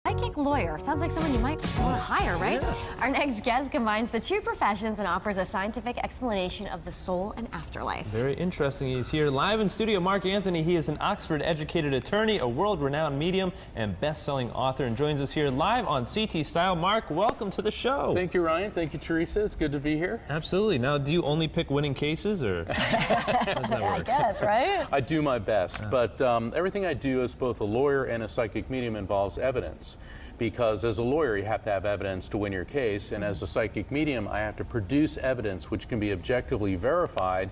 Psychic lawyer. Sounds like someone you might want to hire, right? Yeah. Our next guest combines the two professions and offers a scientific explanation of the soul and afterlife. Very interesting. He's here live in studio. Mark Anthony, he is an Oxford-educated attorney, a world-renowned medium, and best-selling author, and joins us here live on CT Style. Mark, welcome to the show. Thank you, Ryan. Thank you, Teresa. It's good to be here. Absolutely. Now, do you only pick winning cases, or how does that work? I guess, right? I do my best, but everything I do as both a lawyer and a psychic medium involves evidence. Because as a lawyer, you have to have evidence to win your case, and as a psychic medium, I have to produce evidence which can be objectively verified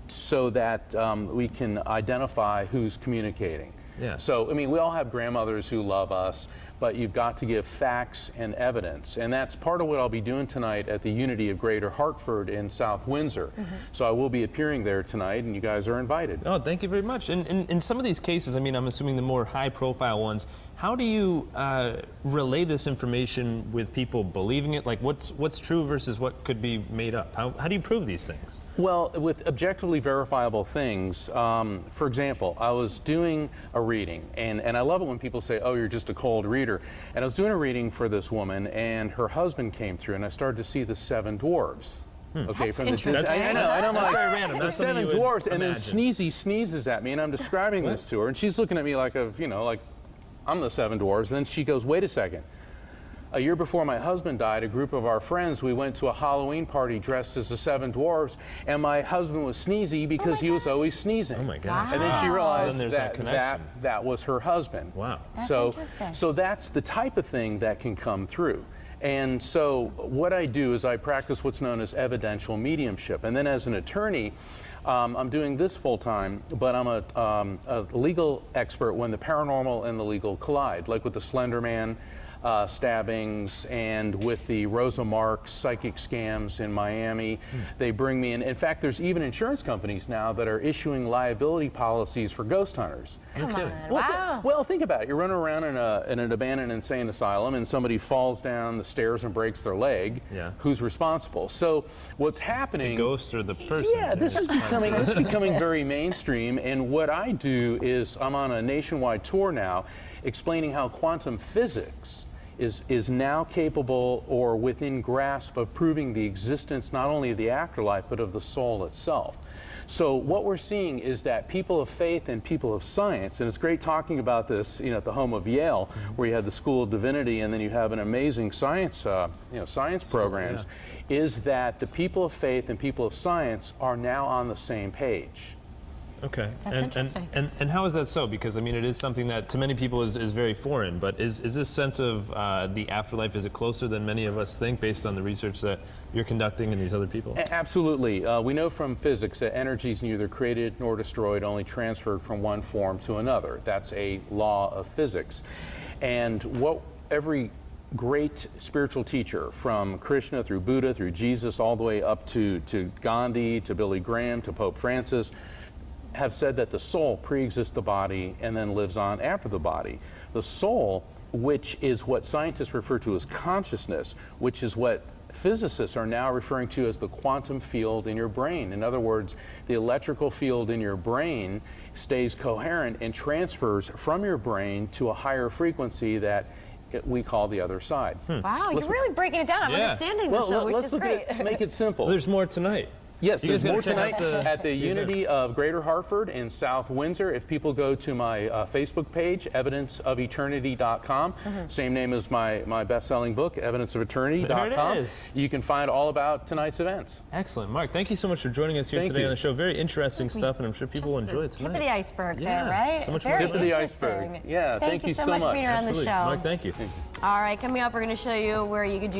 so that we can identify who's communicating. Yeah. So, I mean, we all have grandmothers who love us, but you've got to give facts and evidence. And that's part of what I'll be doing tonight at the Unity of Greater Hartford in South Windsor. So I will be appearing there tonight, and you guys are invited. Oh, thank you very much. And in some of these cases, I mean, I'm assuming the more high-profile ones, how do you relay this information with people believing it? Like, what's true versus what could be made up? How do you prove these things? Well, with objectively verifiable things, for example, I was doing a reading, and I love it when people say, oh, you're just a cold reader. And I was doing a reading for this woman, and her husband came through, and I started to see the 7 dwarves. Okay, That's from the interesting. I know, and I'm That's like, very random. the That's something 7 you would dwarves, and then imagine. Sneezy sneezes at me, and I'm describing this to her, and she's looking at me like, you know, like I'm the 7 dwarves, and then she goes, wait a second. A year before my husband died, a group of our friends, we went to a Halloween party dressed as the 7 dwarves, and my husband was sneezy because he was always sneezing. Oh my gosh. And then she Wow. realized So then there's that connection. that was her husband. Wow. That's so, interesting. so that's the type of thing that can come through. And so what I do is I practice what's known as evidential mediumship. And then as an attorney, I'm doing this full time, but I'm a legal expert when the paranormal and the legal collide, like with the Slender Man stabbings and with the Rosa Marks psychic scams in Miami. They bring me in. In fact, there's even insurance companies now that are issuing liability policies for ghost hunters. Come kidding. on. Well, Wow. well, think about it. You're running around in an abandoned insane asylum, and somebody falls down the stairs and breaks their leg. Yeah. Who's responsible? So what's happening? The ghost or the person? Yeah, this is becoming very mainstream. And what I do is I'm on a nationwide tour now, explaining how quantum physics is now capable or within grasp of proving the existence not only of the afterlife but of the soul itself. So what we're seeing is that people of faith and people of science, and it's great talking about this, you know, at the home of Yale, where you have the School of Divinity and then you have an amazing science, science programs, is that the people of faith and people of science are now on the same page. Okay. That's interesting. And how is that so? Because, I mean, it is something that to many people is very foreign, but is this sense of the afterlife, is it closer than many of us think based on the research that you're conducting and these other people? Absolutely. We know from physics that energy is neither created nor destroyed, only transferred from one form to another. That's a law of physics. And what every great spiritual teacher, from Krishna through Buddha, through Jesus, all the way up to Gandhi, to Billy Graham, to Pope Francis, have said that the soul pre-exists the body and then lives on after the body. The soul, which is what scientists refer to as consciousness, which is what physicists are now referring to as the quantum field in your brain. In other words, the electrical field in your brain stays coherent and transfers from your brain to a higher frequency that we call the other side. Wow, you're really breaking it down. I'm understanding this, though, which is great. Make it simple. Well, there's more tonight. Yes, You guys there's more gotta check tonight out at the Unity of Greater Hartford in South Windsor. If people go to my Facebook page, evidenceofeternity.com, same name as my best-selling book, evidenceofeternity.com, There it is. you can find all about tonight's events. Excellent. Mark, thank you so much for joining us here Thank today you. on the show. Very interesting stuff, and I'm sure people will enjoy it Tip tonight. of the iceberg Yeah, there, right? so much Very Tip of the interesting. iceberg. Yeah, thank you so much for much. being on the Absolutely. show. Mark, thank you. All right, coming up, we're going to show you where you can do